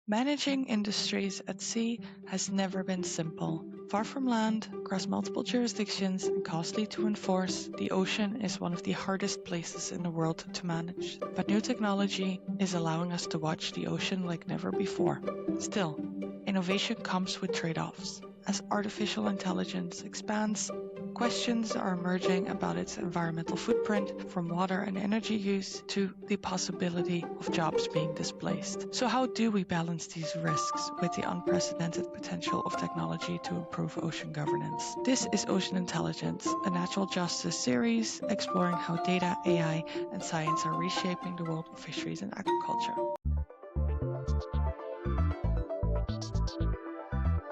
Managing industries at sea has never been simple. Far from land, across multiple jurisdictions, and costly to enforce, the ocean is one of the hardest places in the world to manage. But new technology is allowing us to watch the ocean like never before. Still, innovation comes with trade offs. As artificial intelligence expands, questions are emerging about its environmental footprint, from water and energy use to the possibility of jobs being displaced. So, how do we balance these risks with the unprecedented potential of technology to improve ocean governance? This is Ocean Intelligence, a natural justice series exploring how data, AI, and science are reshaping the world of fisheries and agriculture.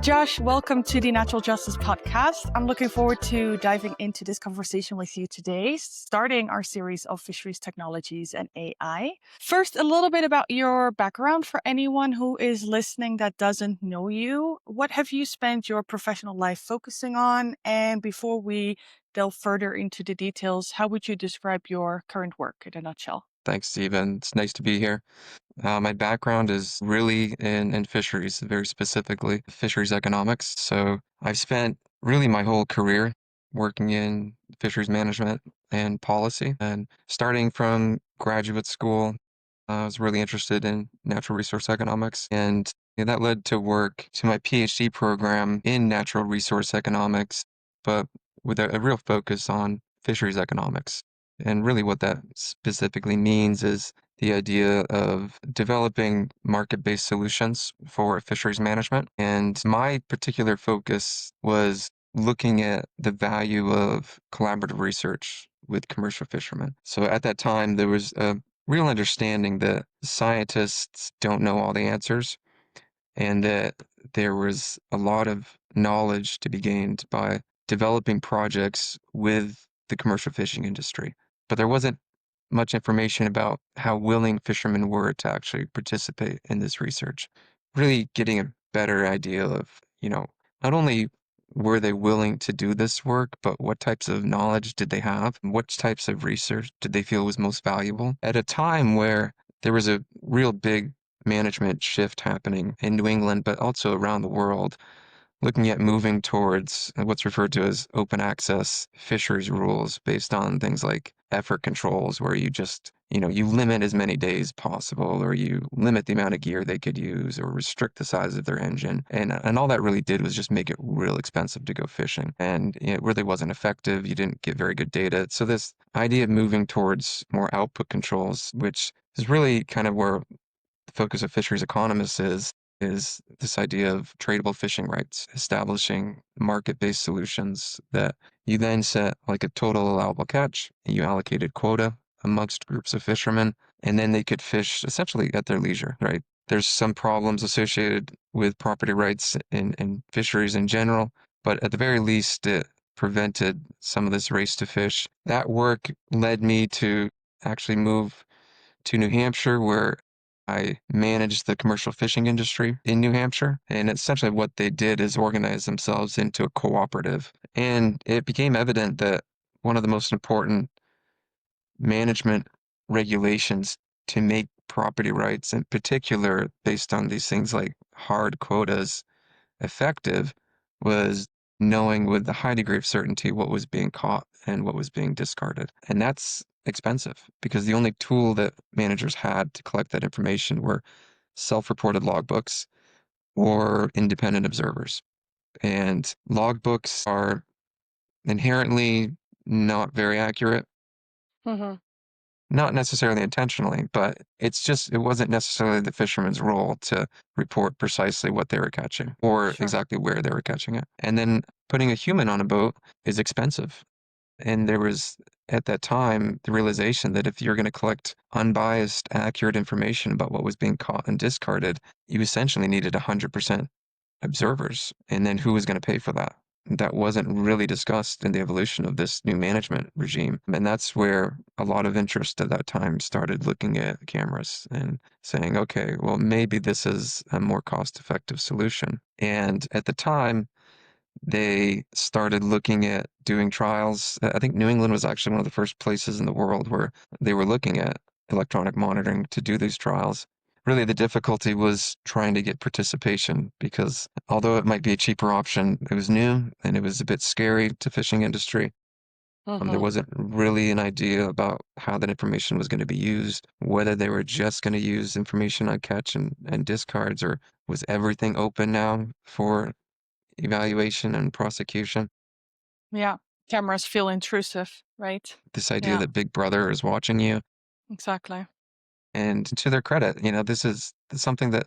Josh, welcome to the Natural Justice Podcast. I'm looking forward to diving into this conversation with you today, starting our series of fisheries technologies and AI. First, a little bit about your background for anyone who is listening that doesn't know you. What have you spent your professional life focusing on? And before we delve further into the details, how would you describe your current work in a nutshell? Thanks, Stephen. It's nice to be here. My background is really in fisheries, very specifically fisheries economics. So I've spent really my whole career working in fisheries management and policy. And starting from graduate school, I was really interested in natural resource economics. And that led to work to my PhD program in natural resource economics, but with a real focus on fisheries economics. And really what that specifically means is the idea of developing market-based solutions for fisheries management. And my particular focus was looking at the value of collaborative research with commercial fishermen. So at that time, there was a real understanding that scientists don't know all the answers and that there was a lot of knowledge to be gained by developing projects with the commercial fishing industry. But there wasn't much information about how willing fishermen were to actually participate in this research. Really getting a better idea of, not only were they willing to do this work, but what types of knowledge did they have? What types of research did they feel was most valuable? At a time where there was a real big management shift happening in New England, but also around the world, looking at moving towards what's referred to as open access fisheries rules based on things like effort controls, where you just, you limit as many days possible, or you limit the amount of gear they could use, or restrict the size of their engine. And all that really did was just make it real expensive to go fishing. And it really wasn't effective. You didn't get very good data. So this idea of moving towards more output controls, which is really kind of where the focus of fisheries economists is this idea of tradable fishing rights, establishing market-based solutions that you then set like a total allowable catch, and you allocated quota amongst groups of fishermen, and then they could fish essentially at their leisure, right? There's some problems associated with property rights in fisheries in general, but at the very least, it prevented some of this race to fish. That work led me to actually move to New Hampshire, where I managed the commercial fishing industry in New Hampshire. And essentially what they did is organize themselves into a cooperative. And it became evident that one of the most important management regulations to make property rights, in particular based on these things like hard quotas, effective, was knowing with a high degree of certainty what was being caught and what was being discarded. And that's expensive because the only tool that managers had to collect that information were self-reported logbooks or independent observers. And logbooks are inherently not very accurate, Mm-hmm. not necessarily intentionally, but it wasn't necessarily the fisherman's role to report precisely what they were catching or Sure. exactly where they were catching it. And then putting a human on a boat is expensive. And there was, at that time, the realization that if you're going to collect unbiased, accurate information about what was being caught and discarded, you essentially needed 100% observers. And then who was going to pay for that? That wasn't really discussed in the evolution of this new management regime. And that's where a lot of interest at that time started looking at cameras and saying, okay, well, maybe this is a more cost-effective solution. And at the time, they started looking at doing trials. I think New England was actually one of the first places in the world where they were looking at electronic monitoring to do these trials. really the difficulty was trying to get participation because although it might be a cheaper option, it was new and it was a bit scary to fishing industry. There Mm-hmm. wasn't really an idea about how that information was going to be used, whether they were just going to use information on catch and discards, or was everything open now for evaluation and prosecution. Yeah. Cameras feel intrusive, right? This idea Yeah, that Big Brother is watching you. exactly. And to their credit, this is something that,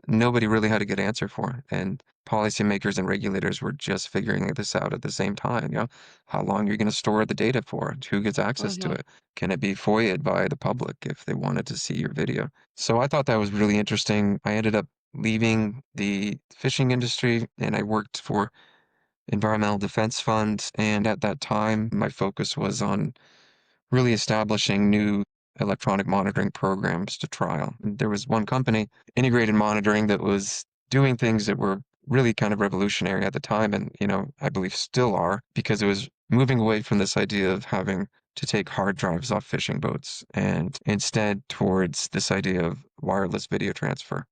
nobody really had a good answer for. And policymakers and regulators were just figuring this out at the same time. How long are you going to store the data for? Who gets access to Mm-hmm. it? Can it be FOIA'd by the public if they wanted to see your video? So I thought that was really interesting. I ended up leaving the fishing industry and I worked for Environmental Defense Fund. And at that time, my focus was on really establishing new electronic monitoring programs to trial. There was one company, Integrated Monitoring, that was doing things that were really kind of revolutionary at the time, and I believe still are, because it was moving away from this idea of having to take hard drives off fishing boats and instead towards this idea of wireless video transfer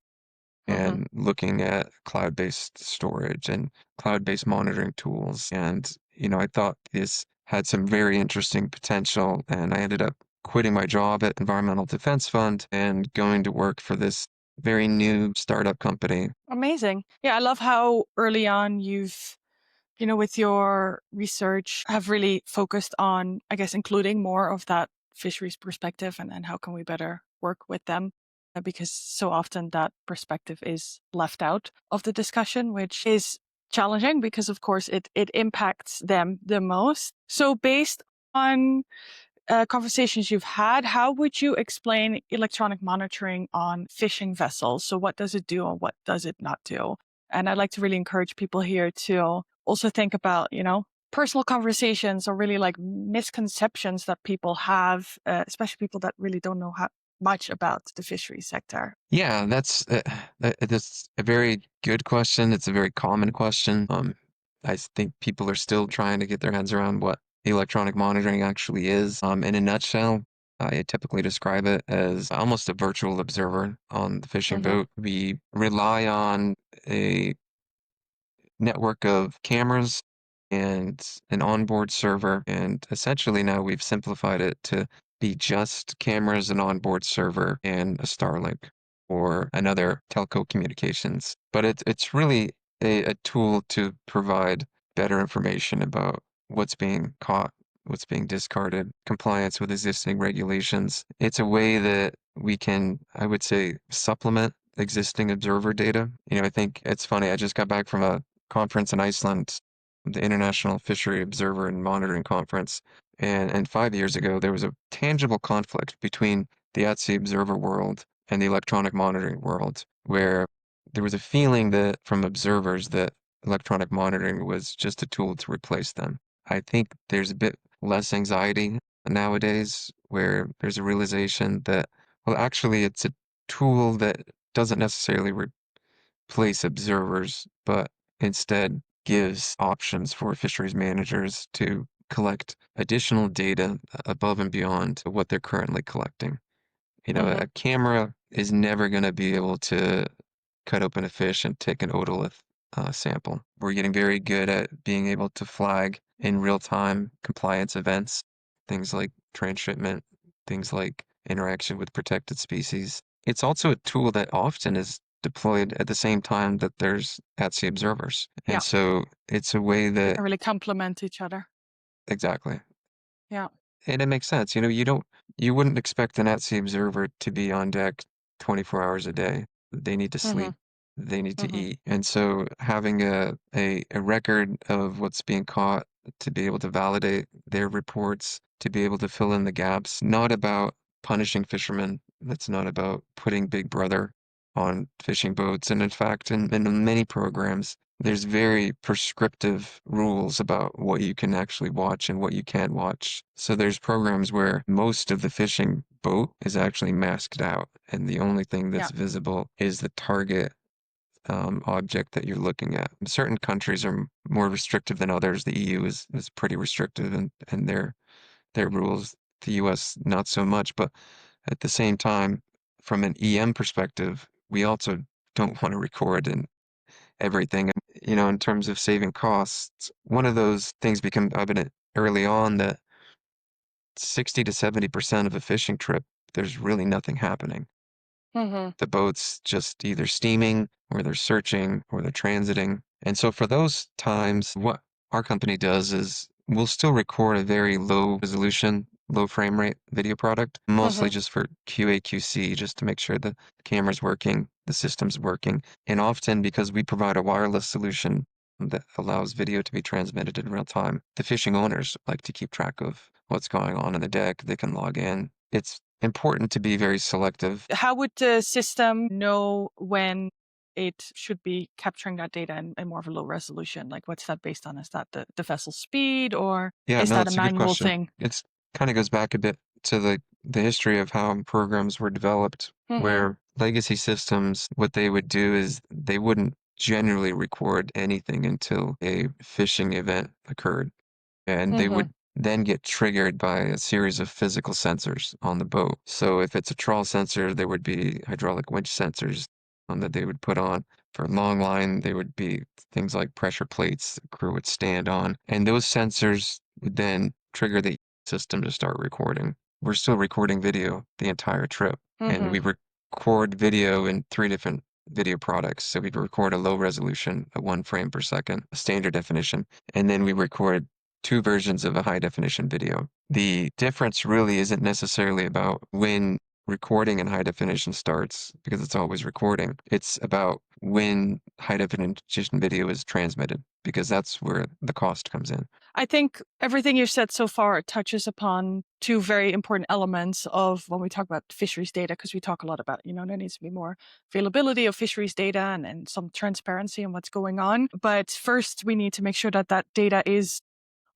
Mm-hmm. and looking at cloud-based storage and cloud-based monitoring tools. And, I thought this had some very interesting potential. And I ended up quitting my job at Environmental Defense Fund and going to work for this very new startup company. Amazing. Yeah, I love how early on with your research, have really focused on, I guess, including more of that fisheries perspective and how can we better work with them. Because so often that perspective is left out of the discussion, which is challenging because, of course, it impacts them the most. So, based on conversations you've had, how would you explain electronic monitoring on fishing vessels? So, what does it do and what does it not do? And I'd like to really encourage people here to also think about, personal conversations or really like misconceptions that people have, especially people that really don't know much about the fishery sector. Yeah, that's a very good question. It's a very common question. I think people are still trying to get their heads around what electronic monitoring actually is. In a nutshell, I typically describe it as almost a virtual observer on the fishing Mm-hmm. boat. We rely on a network of cameras and an onboard server. And essentially now we've simplified it to be just cameras, an onboard server, and a Starlink or another telco communications. But it's really a tool to provide better information about what's being caught, what's being discarded, compliance with existing regulations. It's a way that we can, I would say, supplement existing observer data. I think it's funny. I just got back from a conference in Iceland, the International Fishery Observer and Monitoring Conference. And 5 years ago, there was a tangible conflict between the at-sea observer world and the electronic monitoring world, where there was a feeling that from observers that electronic monitoring was just a tool to replace them. I think there's a bit less anxiety nowadays, where there's a realization that, well, actually, it's a tool that doesn't necessarily replace observers, but instead gives options for fisheries managers to collect additional data above and beyond what they're currently collecting. Mm-hmm. A camera is never going to be able to cut open a fish and take an otolith sample. We're getting very good at being able to flag in real time compliance events, things like transshipment, things like interaction with protected species. It's also a tool that often is deployed at the same time that there's at-sea observers. And Yeah, so it's a way they that, can really complement each other. exactly. Yeah. And it makes sense. You wouldn't expect an at-sea observer to be on deck 24 hours a day. They need to Mm-hmm. sleep. They need to Mm-hmm. eat. And so having a record of what's being caught to be able to validate their reports, to be able to fill in the gaps, not about punishing fishermen. That's not about putting Big Brother on fishing boats. And in fact, in many programs, there's very prescriptive rules about what you can actually watch and what you can't watch. So there's programs where most of the fishing boat is actually masked out, and the only thing Yeah. that's visible is the target object that you're looking at. Certain countries are more restrictive than others. The EU is pretty restrictive in their rules. The US not so much, but at the same time, from an EM perspective, we also don't want to record in everything. In terms of saving costs, one of those things become evident early on that 60 to 70% of a fishing trip, there's really nothing happening. Mm-hmm. The boat's just either steaming or they're searching or they're transiting. And so for those times, what our company does is we'll still record a very low resolution, low frame rate video product, mostly Mm-hmm. just for QA, QC, just to make sure the camera's working, the system's working. And often because we provide a wireless solution that allows video to be transmitted in real time, the fishing owners like to keep track of what's going on the deck. They can log in. It's important to be very selective. How would the system know when it should be capturing that data in more of a low resolution? Like, what's that based on? Is that the vessel speed, or Yeah, is no, that a it's a good manual question. thing? It's kind of goes back a bit to the history of how programs were developed, Mm-hmm. where legacy systems, what they would do is they wouldn't generally record anything until a phishing event occurred. And they Mm-hmm. would then get triggered by a series of physical sensors on the boat. So if it's a trawl sensor, there would be hydraulic winch sensors that they would put on. For long line, they would be things like pressure plates the crew would stand on. And those sensors would then trigger the system to start recording. We're still recording video the entire trip. And Mm-hmm. we record video in three different video products. So we record a low resolution, a 1 frame per second, a standard definition, and then we record two versions of a high definition video. The difference really isn't necessarily about when recording in high definition starts, because it's always recording. It's about when high definition video is transmitted, because that's where the cost comes in. I think everything you've said so far touches upon two very important elements of when we talk about fisheries data, because we talk a lot about, there needs to be more availability of fisheries data and some transparency in what's going on. But first, we need to make sure that that data is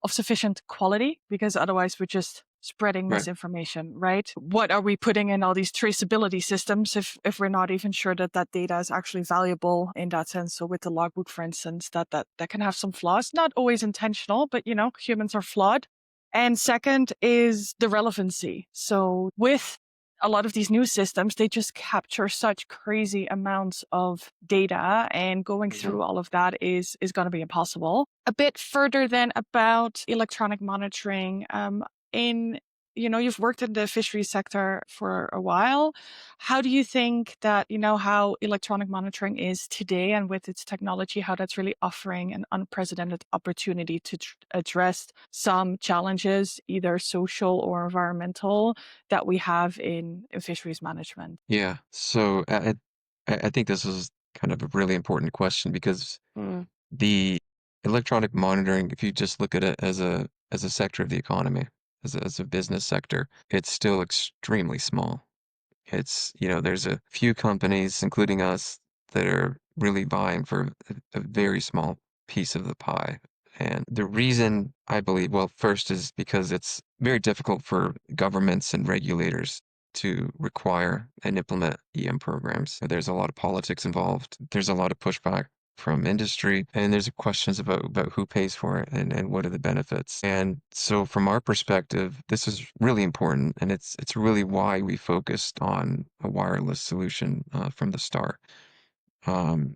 of sufficient quality, because otherwise we're just spreading Right. misinformation, right? What are we putting in all these traceability systems if we're not even sure that that data is actually valuable in that sense? So with the logbook, for instance, that can have some flaws, not always intentional, but humans are flawed. And second is the relevancy. So with a lot of these new systems, they just capture such crazy amounts of data, and going Mhm. through all of that is going to be impossible. A bit further then about electronic monitoring. In you've worked in the fisheries sector for a while. How do you think that how electronic monitoring is today, and with its technology, how that's really offering an unprecedented opportunity to address some challenges, either social or environmental, that we have in fisheries management? Yeah. So I think this is kind of a really important question because Mm. the electronic monitoring, if you just look at it as a sector of the economy, as a business sector, it's still extremely small. There's a few companies, including us, that are really vying for a very small piece of the pie. And the reason I believe, well, first is because it's very difficult for governments and regulators to require and implement EM programs. There's a lot of politics involved. There's a lot of pushback from industry, and there's questions about who pays for it and what are the benefits. And so from our perspective, this is really important, and it's really why we focused on a wireless solution from the start. Um,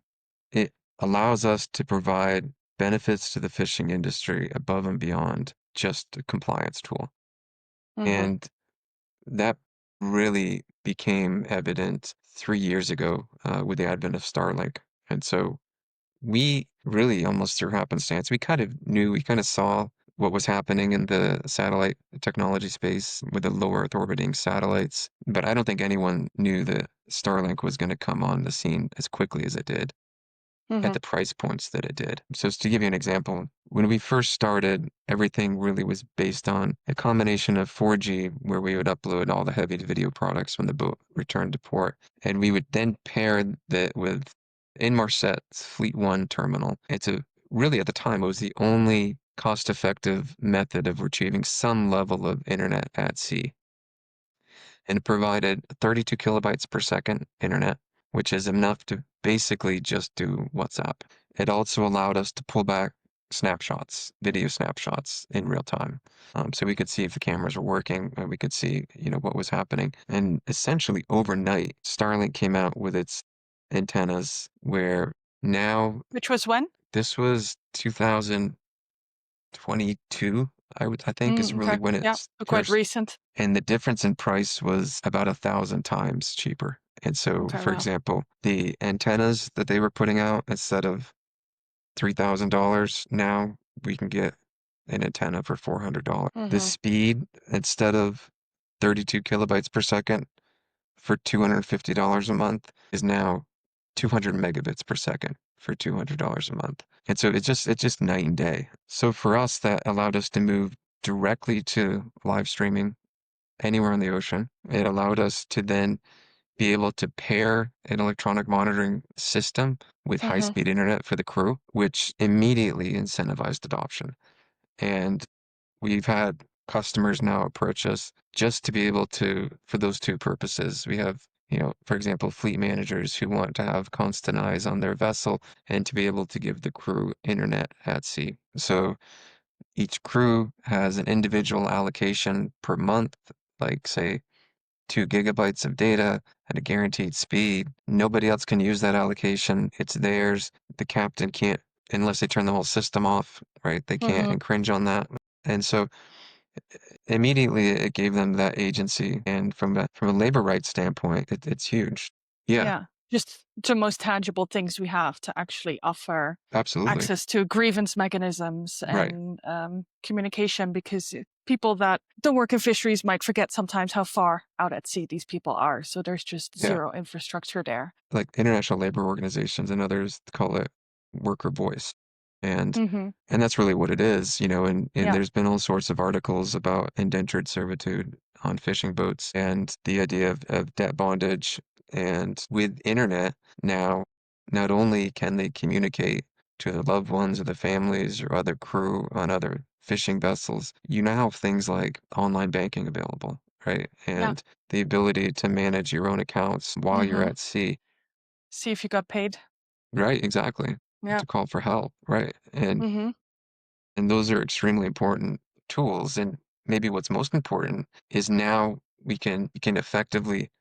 it allows us to provide benefits to the fishing industry above and beyond just a compliance tool. Mm-hmm. And that really became evident 3 years ago with the advent of Starlink. And so we really almost through happenstance, we kind of knew, we kind of saw what was happening in the satellite technology space with the low Earth orbiting satellites, but I don't think anyone knew that Starlink was going to come on the scene as quickly as it did at Mm-hmm. the price points that it did. So to give you an example, when we first started, everything really was based on a combination of 4G, where we would upload all the heavy video products when the boat returned to port, and we would then pair that with Inmarsat's Fleet One terminal. Really at the time, it was the only cost-effective method of retrieving some level of internet at sea, and it provided 32 kilobytes per second internet, which is enough to basically just do WhatsApp. It also allowed us to pull back snapshots, video snapshots in real time. So we could see if the cameras were working, and we could see, what was happening. And essentially overnight, Starlink came out with its antennas where now Which was when? this was 2022, I think is really Okay. when Yeah. it's So quite first, recent. and the difference in price was about 1,000 times cheaper. And so, Okay. for Wow. example, the antennas that they were putting out, instead of $3,000, now we can get an antenna for $400. The Mm-hmm. speed, instead of 32 kilobytes per second for $250 a month, is now 200 megabits per second for $200 a month. And so it's just night and day. So for us, that allowed us to move directly to live streaming anywhere on the ocean. It allowed us to then be able to pair an electronic monitoring system with Mm-hmm. high-speed internet for the crew, which immediately incentivized adoption. And we've had customers now approach us just to be able to, for those two purposes. We have, for example, fleet managers who want to have constant eyes on their vessel and to be able to give the crew internet at sea. So each crew has an individual allocation per month, like say 2 gigabytes of data at a guaranteed speed. Nobody else can use that allocation. It's theirs. The captain can't, unless they turn the whole system off, right? They can't Mm-hmm. infringe on that. And so immediately it gave them that agency. And from a labor rights standpoint, it's huge. Yeah, Yeah. Just the most tangible things we have to actually offer absolutely. access to grievance mechanisms Right. and communication, because people that don't work in fisheries might forget sometimes how far out at sea these people are. So there's just Yeah. zero infrastructure there. Like international labor organizations and others call it worker voice. And Mm-hmm. and that's really what it is, and Yeah. there's been all sorts of articles about indentured servitude on fishing boats and the idea of debt bondage. And with internet now, not only can they communicate to their loved ones or the families or other crew on other fishing vessels, you now have things like online banking available, right? Yeah. And the ability to manage your own accounts while you're Mm-hmm. at sea. See if you got paid. Right, exactly. Yeah. To call for help, right? Mm-hmm. And those are extremely important tools. And maybe what's most important is now we can effectively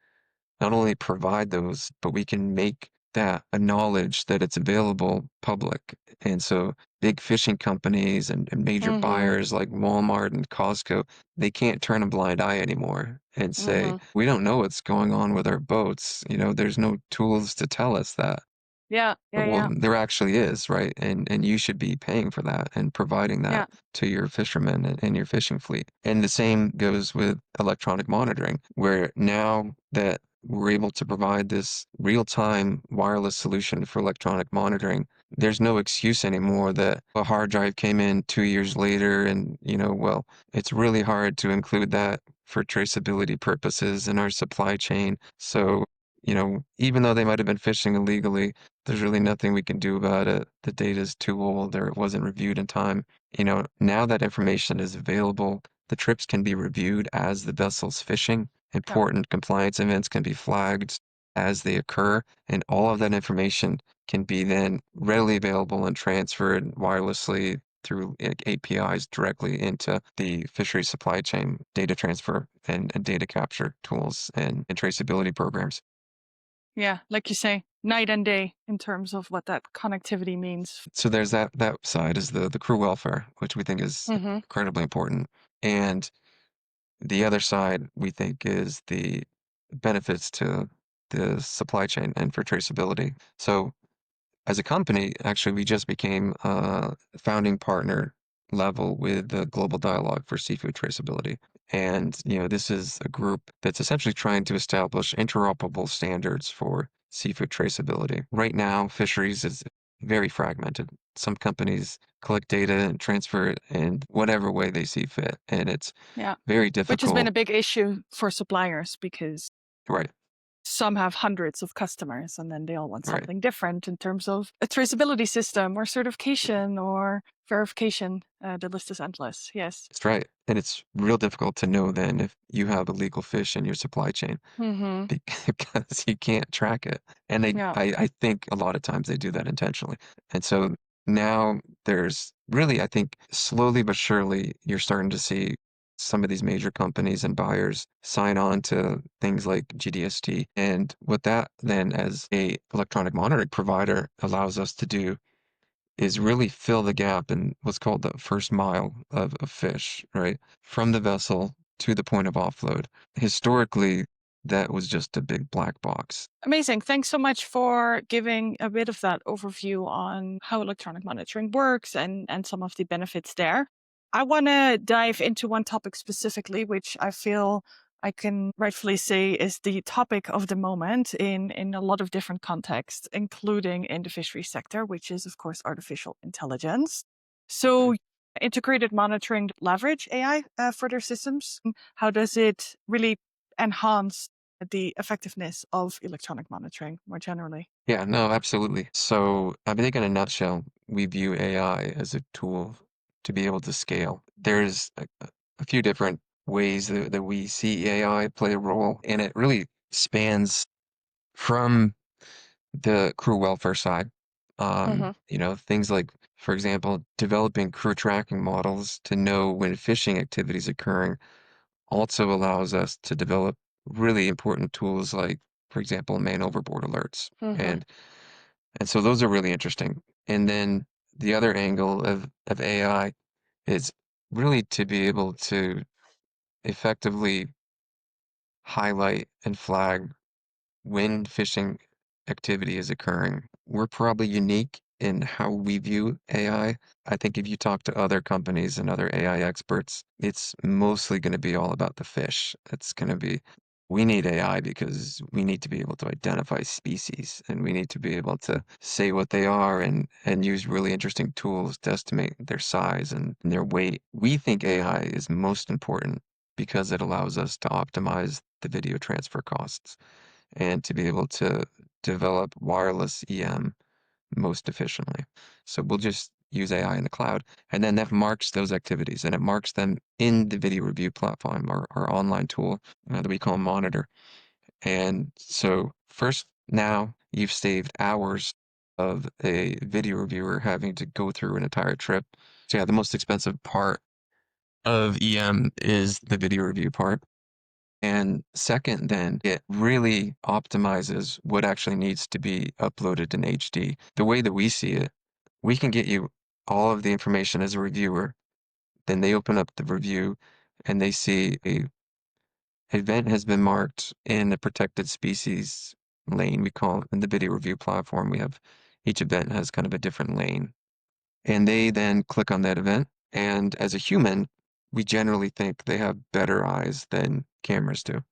not only provide those, but we can make that a knowledge that it's available public. And so big fishing companies and major Mm-hmm. buyers like Walmart and Costco, they can't turn a blind eye anymore and say, Mm-hmm. we don't know what's going on with our boats. There's no tools to tell us that. Yeah. Yeah. Well, Yeah. there actually is, right? And you should be paying for that and providing Yeah. that to your fishermen and your fishing fleet. And the same goes with electronic monitoring, where now that we're able to provide this real-time wireless solution for electronic monitoring, there's no excuse anymore that a hard drive came in 2 years later and, well, it's really hard to include that for traceability purposes in our supply chain. So, even though they might have been fishing illegally, there's really nothing we can do about it. The data's too old or it wasn't reviewed in time. Now that information is available, the trips can be reviewed as the vessel's fishing. Yeah. Important compliance events can be flagged as they occur, and all of that information can be then readily available and transferred wirelessly through APIs directly into the fishery supply chain data transfer and data capture tools and traceability programs. Yeah. Like you say, night and day in terms of what that connectivity means. So there's that side is the crew welfare, which we think is Mm-hmm. incredibly important. And the other side we think is the benefits to the supply chain and for traceability. So as a company, actually, we just became a founding partner level with the Global Dialogue for Seafood Traceability. And, this is a group that's essentially trying to establish interoperable standards for seafood traceability. Right now, fisheries is very fragmented. Some companies collect data and transfer it in whatever way they see fit. And it's Yeah. very Which has been difficult. a big issue for suppliers because Right, some have hundreds of customers and then they all want right. something different in terms of a traceability system or certification or verification. The list is endless. Yes. That's right. And it's real difficult to know then if you have illegal fish in your supply chain Mm-hmm. because you can't track it. And Yeah. I think a lot of times they do that intentionally. And so now there's really, I think, slowly but surely, you're starting to see some of these major companies and buyers sign on to things like GDST. And what that then, as a electronic monitoring provider, allows us to do is really fill the gap in what's called the first mile of fish, right? From the vessel to the point of offload. Historically, that was just a big black box. Amazing. Thanks so much for giving a bit of that overview on how electronic monitoring works and some of the benefits there. I want to dive into one topic specifically, which I feel I can rightfully say is the topic of the moment in a lot of different contexts, including in the fishery sector, which is, of course, artificial intelligence. So, integrated monitoring leverage AI for their systems. How does it really enhance the effectiveness of electronic monitoring more generally? Yeah, no, absolutely. So I think in a nutshell, we view AI as a tool to be able to scale. There's a few different ways that we see AI play a role, and it really spans from the crew welfare side. Hmm. Things like, for example, developing crew tracking models to know when fishing activity is occurring also allows us to develop really important tools like, for example, man overboard alerts. Hmm. And so those are really interesting. And then the other angle of AI is really to be able to effectively highlight and flag when fishing activity is occurring. We're probably unique in how we view AI. I think if you talk to other companies and other AI experts, it's mostly going to be all about the fish. It's going to be, we need AI because we need to be able to identify species and we need to be able to say what they are and use really interesting tools to estimate their size and their weight. We think AI is most important because it allows us to optimize the video transfer costs and to be able to develop wireless EM most efficiently. So we'll just use AI in the cloud, and then that marks those activities, and it marks them in the video review platform, our online tool that we call Monitor. And so first, now you've saved hours of a video reviewer having to go through an entire trip. So yeah, the most expensive part of EM is the video review part. And second, then it really optimizes what actually needs to be uploaded in HD. The way that we see it, we can get you all of the information as a reviewer. Then they open up the review and they see a event has been marked in a protected species lane. We call it in the video review platform. We have each event has kind of a different lane. And they then click on that event. And as a human, we generally think they have better eyes than cameras do,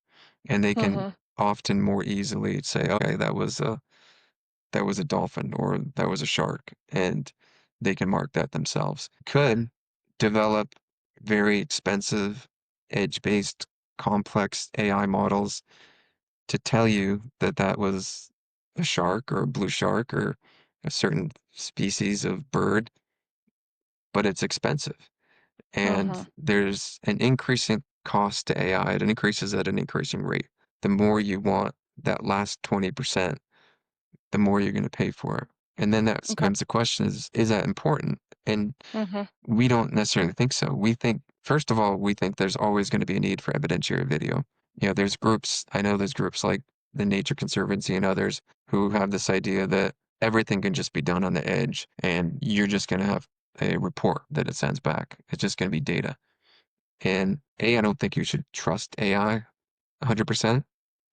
and they can Hmm. often more easily say, okay, that was a dolphin or that was a shark, and they can mark that themselves. Could develop very expensive edge-based complex AI models to tell you that that was a shark or a blue shark or a certain species of bird, but it's expensive. And Hmm. there's an increasing cost to AI. It increases at an increasing rate. The more you want that last 20%, the more you're going to pay for it. And then that Okay. becomes the question is that important? And Hmm. we don't necessarily think so. We think, first of all, we think there's always going to be a need for evidentiary video. There's groups, I know there's groups like the Nature Conservancy and others who have this idea that everything can just be done on the edge and you're just going to have a report that it sends back. It's just going to be data. And I don't think you should trust AI 100%.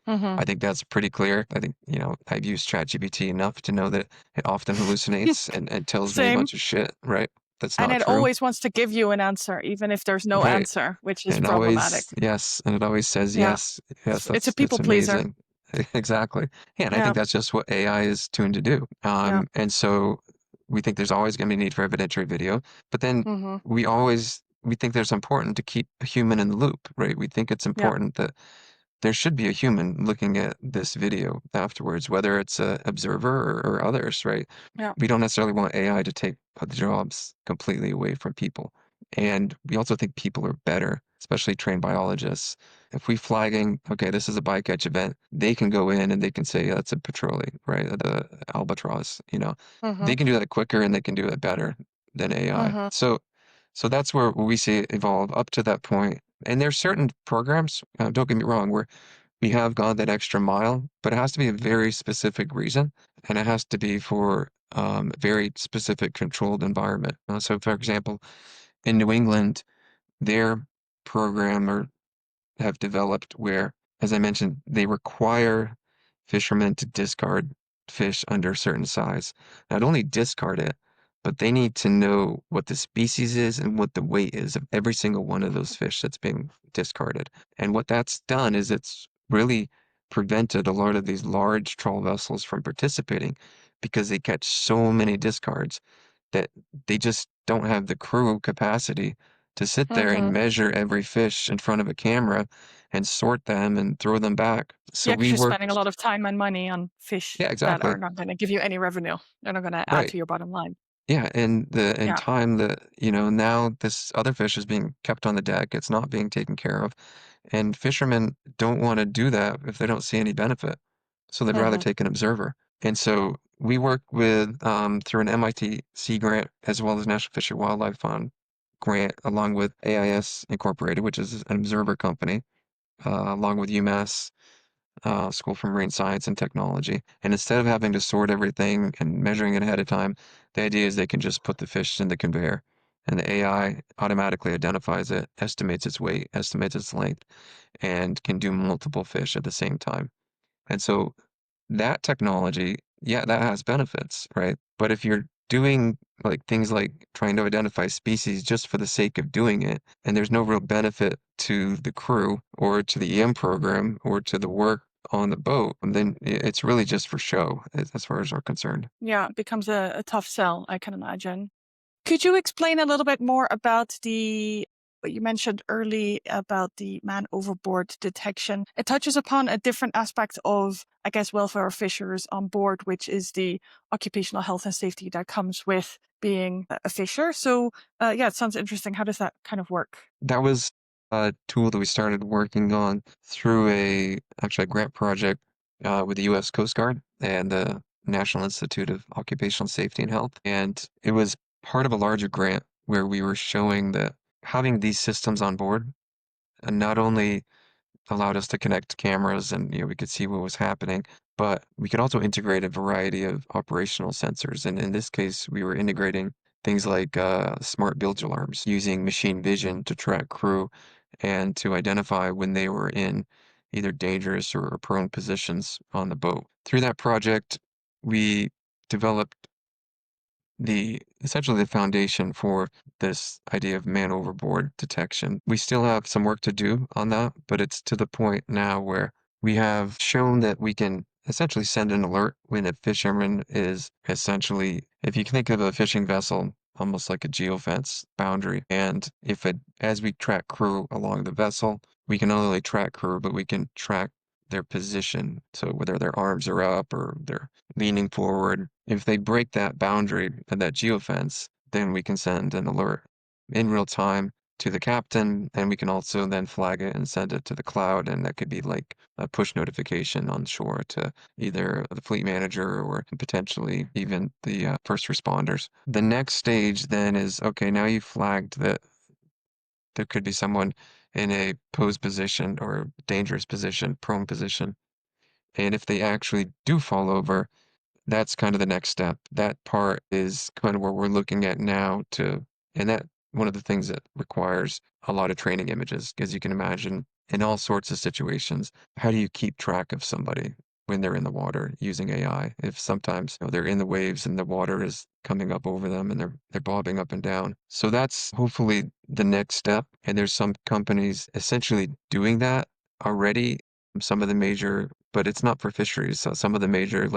Hmm. I think that's pretty clear. I think, I've used ChatGPT enough to know that it often hallucinates and tells me a Same. bunch of shit, right? That's And not it true. always wants to give you an answer, even if there's no Right. answer, which is And problematic. always, yes. And it always says Yeah. yes. Yes, It's a it's people pleaser. amazing. Exactly. Yeah, and I Yeah. think that's just what AI is tuned to do. Yeah. And so we think there's always going to be a need for evidentiary video, but then Hmm. we think there's important to keep a human in the loop, right? We think it's Yeah. important that there should be a human looking at this video afterwards, whether it's a observer or others, right? Yeah. We don't necessarily want AI to take the jobs completely away from people. And we also think people are better especially trained biologists. If we flagging, okay, this is a bycatch event, they can go in and they can say that's a petrole, right? The albatross, Mm-hmm. they can do that quicker and they can do it better than AI. Mm-hmm. So that's where we see it evolve up to that point. And there's certain programs, don't get me wrong, where we have gone that extra mile, but it has to be a very specific reason, and it has to be for a very specific controlled environment. So, for example, in New England, their program or have developed where, as I mentioned, they require fishermen to discard fish under a certain size. Not only discard it, but they need to know what the species is and what the weight is of every single one of those fish that's being discarded. And what that's done is it's really prevented a lot of these large trawl vessels from participating because they catch so many discards that they just don't have the crew capacity to sit there and Mm-hmm. measure every fish in front of a camera and sort them and throw them back. So Yeah, because we you're spending a worked, lot of time and money on fish yeah, that are exactly. not going to give you any revenue. They're not going to add Right. to your bottom line. Yeah, and the in Yeah. time that, now this other fish is being kept on the deck, it's not being taken care of. And fishermen don't want to do that if they don't see any benefit. So they'd rather Mm-hmm. take an observer. And so we work with through an MIT Sea grant as well as National Fish and Wildlife Fund grant, along with AIS Incorporated, which is an observer company, along with UMass School for Marine Science and Technology. And instead of having to sort everything and measuring it ahead of time, the idea is they can just put the fish in the conveyor and the AI automatically identifies it, estimates its weight, estimates its length, and can do multiple fish at the same time. And so that technology, yeah, that has benefits, right? But if you're doing like things like trying to identify species just for the sake of doing it, and there's no real benefit to the crew or to the EM program or to the work on the boat, then it's really just for show as far as we're concerned. Yeah, it becomes a tough sell, I can imagine. Could you explain a little bit more about what you mentioned early about the man overboard detection? It touches upon a different aspect of, I guess, welfare of fishers on board, which is the occupational health and safety that comes with being a fisher. So, yeah, it sounds interesting. How does that kind of work? That was a tool that we started working on through actually a grant project with the U.S. Coast Guard and the National Institute of Occupational Safety and Health. And it was part of a larger grant where we were showing that having these systems on board not only allowed us to connect cameras and we could see what was happening, but we could also integrate a variety of operational sensors. And in this case, we were integrating things like smart bilge alarms using machine vision to track crew and to identify when they were in either dangerous or prone positions on the boat. Through that project, we developed essentially the foundation for this idea of man overboard detection. We still have some work to do on that, but it's to the point now where we have shown that we can essentially send an alert when a fisherman is essentially, if you can think of a fishing vessel almost like a geofence boundary, and as we track crew along the vessel, we can not only track crew, but we can track their position. So whether their arms are up or they're leaning forward. If they break that boundary of that geofence, then we can send an alert in real time to the captain, and we can also then flag it and send it to the cloud, and that could be like a push notification on shore to either the fleet manager or potentially even the first responders. The next stage then is, okay, now you flagged that there could be someone in a posed position or dangerous position, prone position. And if they actually do fall over, that's kind of the next step. That part is kind of where we're looking at now and that one of the things that requires a lot of training images, because you can imagine in all sorts of situations, how do you keep track of somebody when they're in the water using AI? If sometimes they're in the waves and the water is coming up over them and they're bobbing up and down. So that's hopefully the next step. And there's some companies essentially doing that already. Some of the major, but it's not for fisheries. So some of the major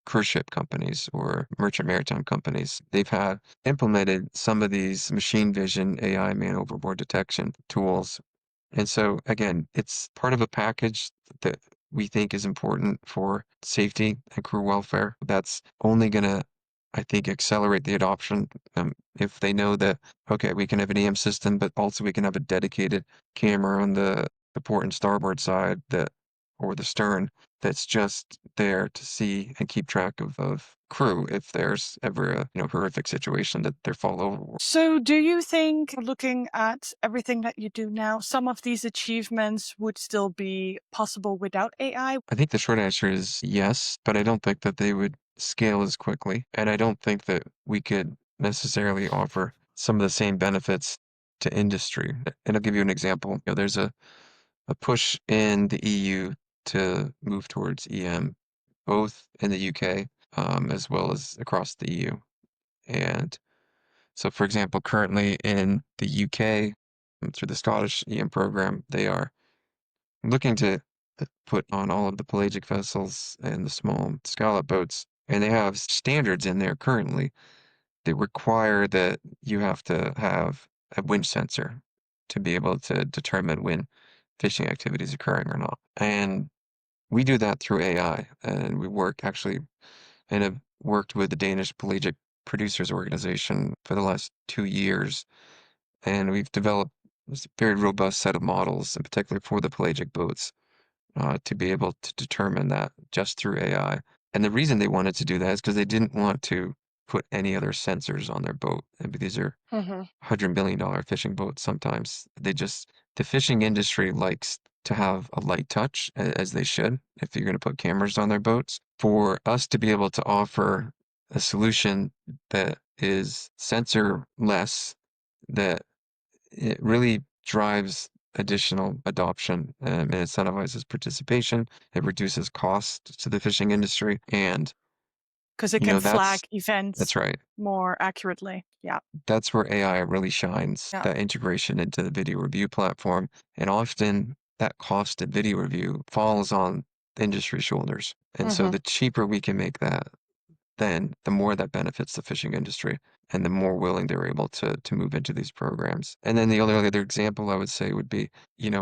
cruise ship companies or merchant maritime companies, they've had implemented some of these machine vision AI man overboard detection tools. And so again, it's part of a package that we think is important for safety and crew welfare. That's only going to I think, accelerate the adoption. If they know that, okay, we can have an EM system, but also we can have a dedicated camera on the port and starboard side or the stern that's just there to see and keep track of crew if there's ever a horrific situation that they're fall overboard. So, do you think, looking at everything that you do now, some of these achievements would still be possible without AI? I think the short answer is yes, but I don't think that they would scale as quickly. And I don't think that we could necessarily offer some of the same benefits to industry. And I'll give you an example. There's a push in the EU to move towards EM, both in the UK as well as across the EU. And so, for example, currently in the UK, through the Scottish EM program, they are looking to put on all of the pelagic vessels and the small scallop boats, and they have standards in there currently that require that you have to have a wind sensor to be able to determine when fishing activity is occurring or not. And we do that through AI, and we work actually and have worked with the Danish Pelagic Producers Organization for the last 2 years, and we've developed this very robust set of models, in particular for the pelagic boats, to be able to determine that just through AI. And the reason they wanted to do that is because they didn't want to put any other sensors on their boat. And these are $100 million fishing boats sometimes. The fishing industry likes to have a light touch, as they should, if you're going to put cameras on their boats. For us to be able to offer a solution that is sensor less, that it really drives additional adoption and incentivizes participation. It reduces cost to the fishing industry, and Because it can flag that's events right. more accurately. Yeah. That's where AI really shines. Yeah. That integration into the video review platform, and often that cost of video review falls on the industry's shoulders. And so the cheaper we can make that, then the more that benefits the fishing industry and the more willing they're able to move into these programs. And then the only other example I would say would be,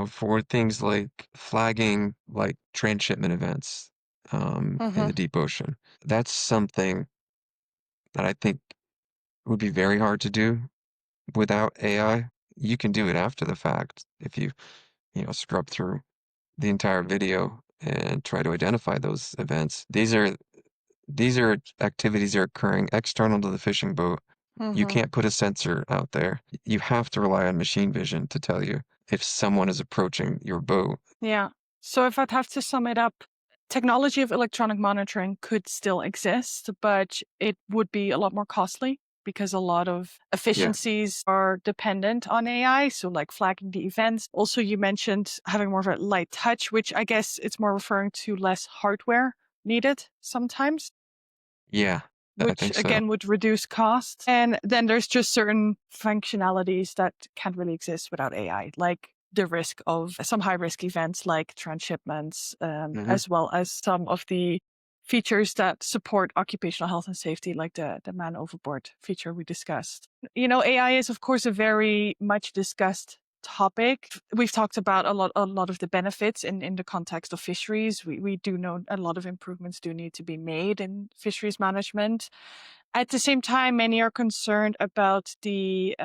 for things like flagging, like transshipment events in the deep ocean. That's something that I think would be very hard to do without AI. You can do it after the fact if scrub through the entire video and try to identify those events. These are activities that are occurring external to the fishing boat. You can't put a sensor out there. You have to rely on machine vision to tell you if someone is approaching your boat. Yeah. So if I'd have to sum it up, technology of electronic monitoring could still exist, but it would be a lot more costly because a lot of efficiencies are dependent on AI. So like flagging the events. Also, you mentioned having more of a light touch, which I guess it's more referring to less hardware needed sometimes. Yeah, I Which think so. again would reduce costs. And then there's just certain functionalities that can't really exist without AI, like the risk of some high risk events like transshipments, as well as some of the features that support occupational health and safety, like the man overboard feature we discussed. AI is, of course, a very much discussed topic. We've talked about a lot of the benefits in the context of fisheries. We do know a lot of improvements do need to be made in fisheries management. At the same time, many are concerned about the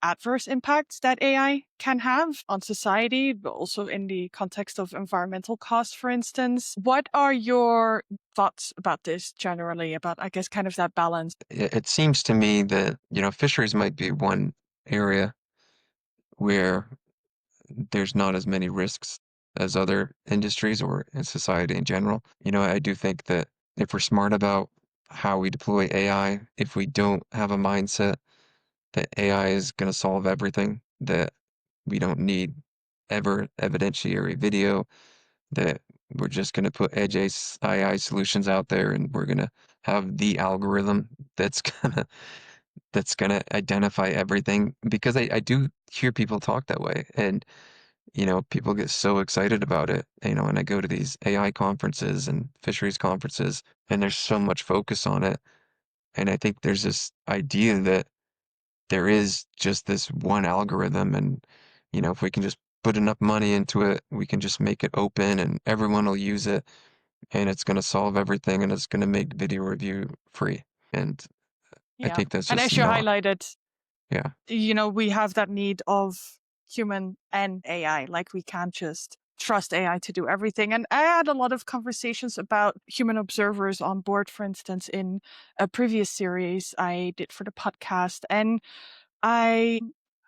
adverse impacts that AI can have on society, but also in the context of environmental costs, for instance. What are your thoughts about this generally, about, I guess, kind of that balance? It seems to me that, fisheries might be one area where there's not as many risks as other industries or in society in general. I do think that if we're smart about how we deploy AI, if we don't have a mindset that AI is going to solve everything, that we don't need ever evidentiary video, that we're just going to put edge AI solutions out there and we're going to have the algorithm that's gonna identify everything, because I do hear people talk that way, and people get so excited about it, and I go to these AI conferences and fisheries conferences, and there's so much focus on it. And I think there's this idea that there is just this one algorithm, and, if we can just put enough money into it, we can just make it open and everyone will use it, and it's going to solve everything, and it's going to make video review free. And I think that's And just as you not, highlighted, yeah. we have that need of human and AI. Like we can't just trust AI to do everything. And I had a lot of conversations about human observers on board, for instance, in a previous series I did for the podcast. And I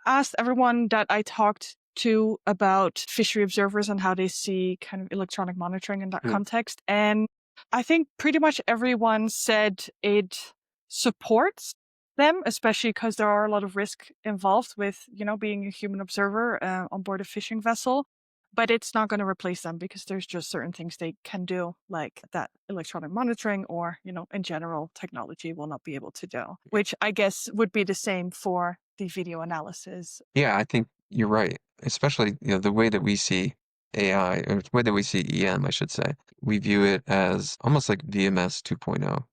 asked everyone that I talked to about fishery observers and how they see kind of electronic monitoring in that context. And I think pretty much everyone said it supports them, especially because there are a lot of risk involved with, being a human observer on board a fishing vessel. But it's not going to replace them because there's just certain things they can do, like that electronic monitoring or, in general, technology will not be able to do, which I guess would be the same for the video analysis. Yeah, I think you're right. Especially, the way that we see AI, or the way that we see EM, I should say. We view it as almost like VMS 2.0.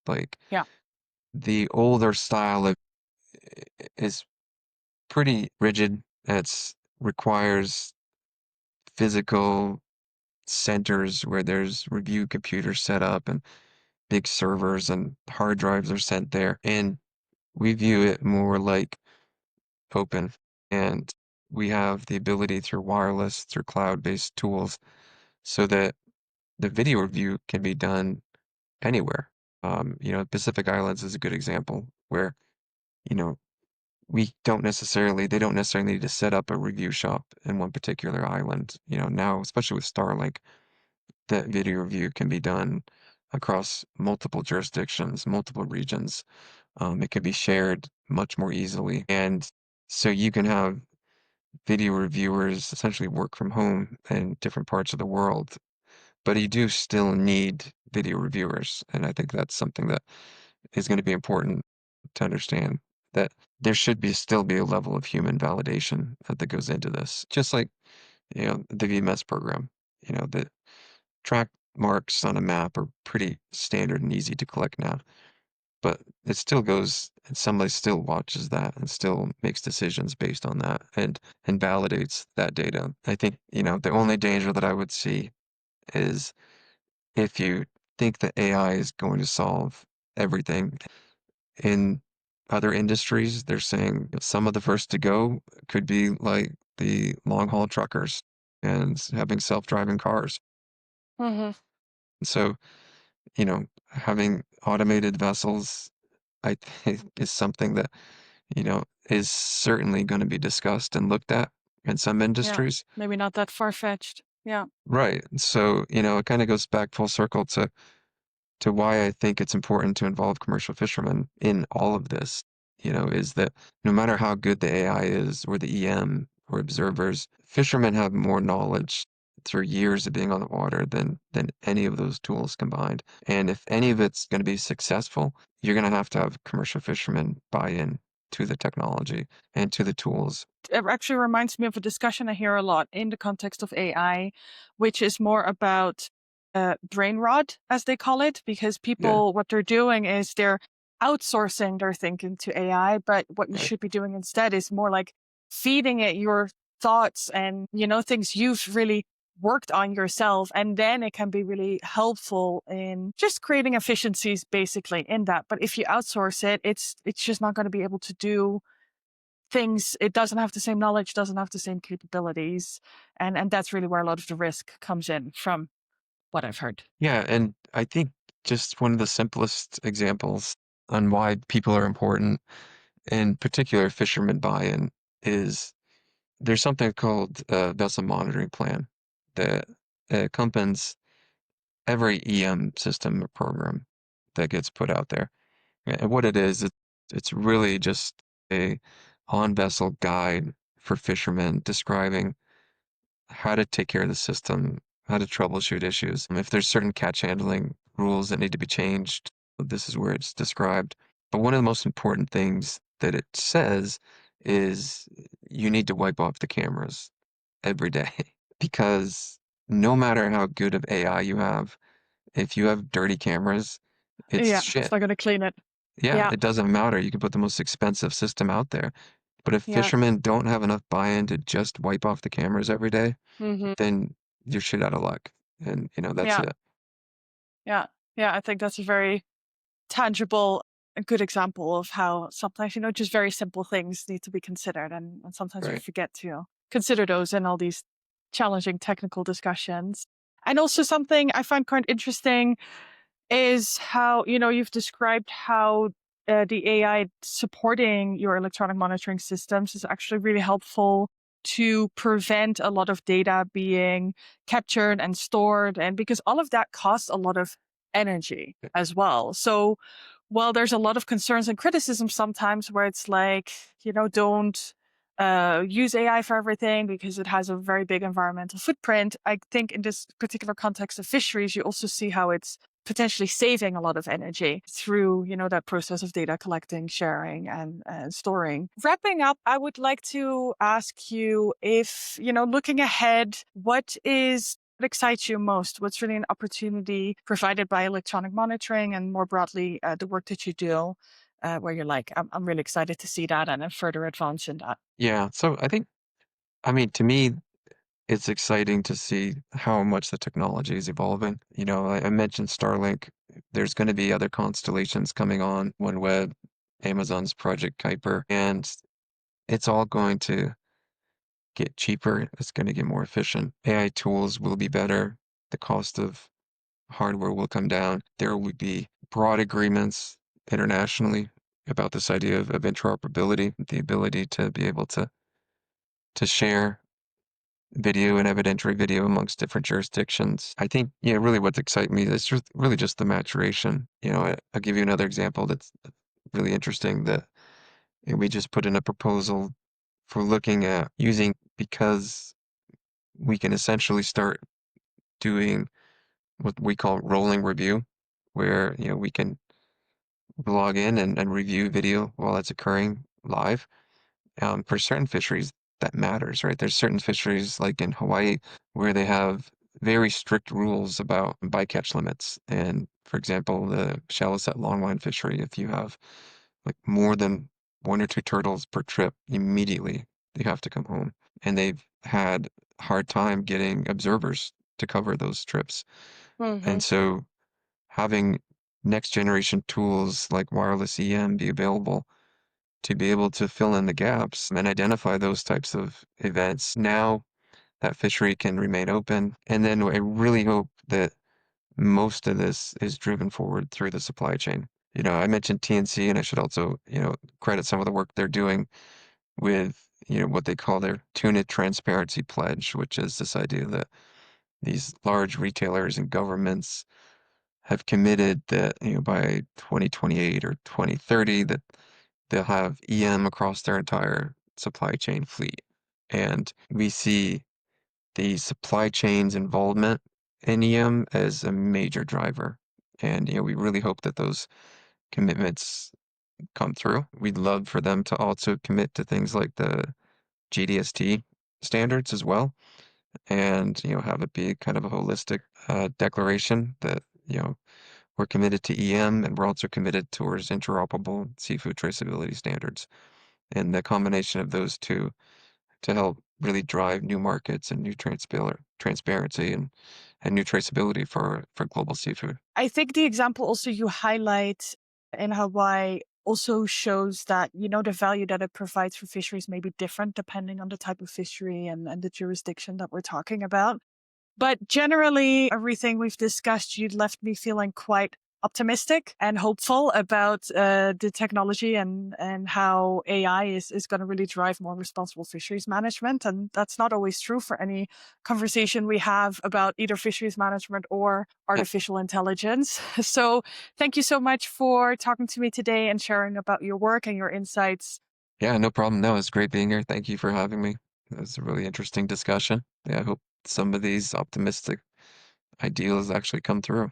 Like Yeah. the older style is pretty rigid. It requires physical centers where there's review computers set up and big servers and hard drives are sent there. And we view it more like open. And we have the ability through wireless, through cloud-based tools, so that the video review can be done anywhere. Pacific Islands is a good example where, you know, they don't necessarily need to set up a review shop in one particular island. Now, especially with Starlink, that video review can be done across multiple jurisdictions, multiple regions. It can be shared much more easily. And so you can have video reviewers essentially work from home in different parts of the world, but you do still need video reviewers. And I think that's something that is going to be important to understand, that there should still be a level of human validation that goes into this. Just like, the VMS program, the track marks on a map are pretty standard and easy to collect now. But it still goes, and somebody still watches that and still makes decisions based on that and validates that data. I think, the only danger that I would see is if you think that AI is going to solve everything. In other industries, they're saying some of the first to go could be like the long haul truckers and having self-driving cars. Mm-hmm. So, having automated vessels, I think, is something that, is certainly going to be discussed and looked at in some industries. Maybe not that far-fetched. Yeah. Right. So, it kind of goes back full circle to why I think it's important to involve commercial fishermen in all of this, is that no matter how good the AI is, or the EM, or observers, fishermen have more knowledge through years of being on the water than any of those tools combined. And if any of it's going to be successful, you're going to have commercial fishermen buy in to the technology and to the tools. It actually reminds me of a discussion I hear a lot in the context of AI, which is more about brain rot, as they call it, because people, what they're doing is they're outsourcing their thinking to AI, but what you Right. should be doing instead is more like feeding it your thoughts and, things you've really worked on yourself. And then it can be really helpful in just creating efficiencies basically in that. But if you outsource it, it's just not going to be able to do things. It doesn't have the same knowledge, doesn't have the same capabilities. And that's really where a lot of the risk comes in from what I've heard. Yeah, and I think just one of the simplest examples on why people are important, in particular fishermen buy-in, is there's something called a vessel monitoring plan that accompanies every EM system or program that gets put out there. And what it is, it's really just a on-vessel guide for fishermen describing how to take care of the system, how to troubleshoot issues. If there's certain catch handling rules that need to be changed, this is where it's described. But one of the most important things that it says is you need to wipe off the cameras every day because no matter how good of AI you have, if you have dirty cameras, it's It's shit. not going to clean it. Yeah, it doesn't matter. You can put the most expensive system out there. But if Yeah. fishermen don't have enough buy-in to just wipe off the cameras every day, Mm-hmm. then you're shit out of luck. And, that's it. Yeah. I think that's a very tangible a good example of how sometimes, just very simple things need to be considered. And sometimes we Right. forget to consider those in all these challenging technical discussions. And also something I find quite interesting is how, you've described how the AI supporting your electronic monitoring systems is actually really helpful to prevent a lot of data being captured and stored. And because all of that costs a lot of energy as well. So while there's a lot of concerns and criticism sometimes where it's like, don't use AI for everything because it has a very big environmental footprint. I think in this particular context of fisheries, you also see how it's potentially saving a lot of energy through, that process of data collecting, sharing, and storing. Wrapping up, I would like to ask you if, looking ahead, what excites you most? What's really an opportunity provided by electronic monitoring and more broadly, the work that you do, where you're like, I'm really excited to see that and then further advance in that. Yeah. So I mean, to me, it's exciting to see how much the technology is evolving. I mentioned Starlink. There's going to be other constellations coming on, OneWeb, Amazon's Project Kuiper, and it's all going to get cheaper. It's going to get more efficient. AI tools will be better. The cost of hardware will come down. There will be broad agreements internationally about this idea of interoperability, the ability to be able to share video and evidentiary video amongst different jurisdictions. I think, really what's exciting me is just really just the maturation. I'll give you another example that's really interesting that we just put in a proposal for looking at using, because we can essentially start doing what we call rolling review, where, we can log in and review video while it's occurring live. For certain fisheries, that matters, right? There's certain fisheries like in Hawaii where they have very strict rules about bycatch limits. And for example, the shallow set longline fishery, if you have like more than one or two turtles per trip, immediately you have to come home. And they've had a hard time getting observers to cover those trips. Mm-hmm. And so having next generation tools like wireless EM be available to be able to fill in the gaps and identify those types of events. Now that fishery can remain open. And then I really hope that most of this is driven forward through the supply chain. I mentioned TNC, and I should also, credit some of the work they're doing with, what they call their tuna transparency pledge, which is this idea that these large retailers and governments have committed that, by 2028 or 2030, that they'll have EM across their entire supply chain fleet. And we see the supply chain's involvement in EM as a major driver. And, we really hope that those commitments come through. We'd love for them to also commit to things like the GDST standards as well. And, have it be kind of a holistic declaration that, we're committed to EM and we're also committed towards interoperable seafood traceability standards. And the combination of those two to help really drive new markets and new transparency and new traceability for global seafood. I think the example also you highlight in Hawaii also shows that, the value that it provides for fisheries may be different depending on the type of fishery and the jurisdiction that we're talking about. But generally, everything we've discussed, you left me feeling quite optimistic and hopeful about the technology and how AI is going to really drive more responsible fisheries management. And that's not always true for any conversation we have about either fisheries management or Yeah, artificial intelligence. So thank you so much for talking to me today and sharing about your work and your insights. yeah, no problem. No, it's great being here. Thank you for having me. It was a really interesting discussion. Yeah, I hope some of these optimistic ideals actually come through.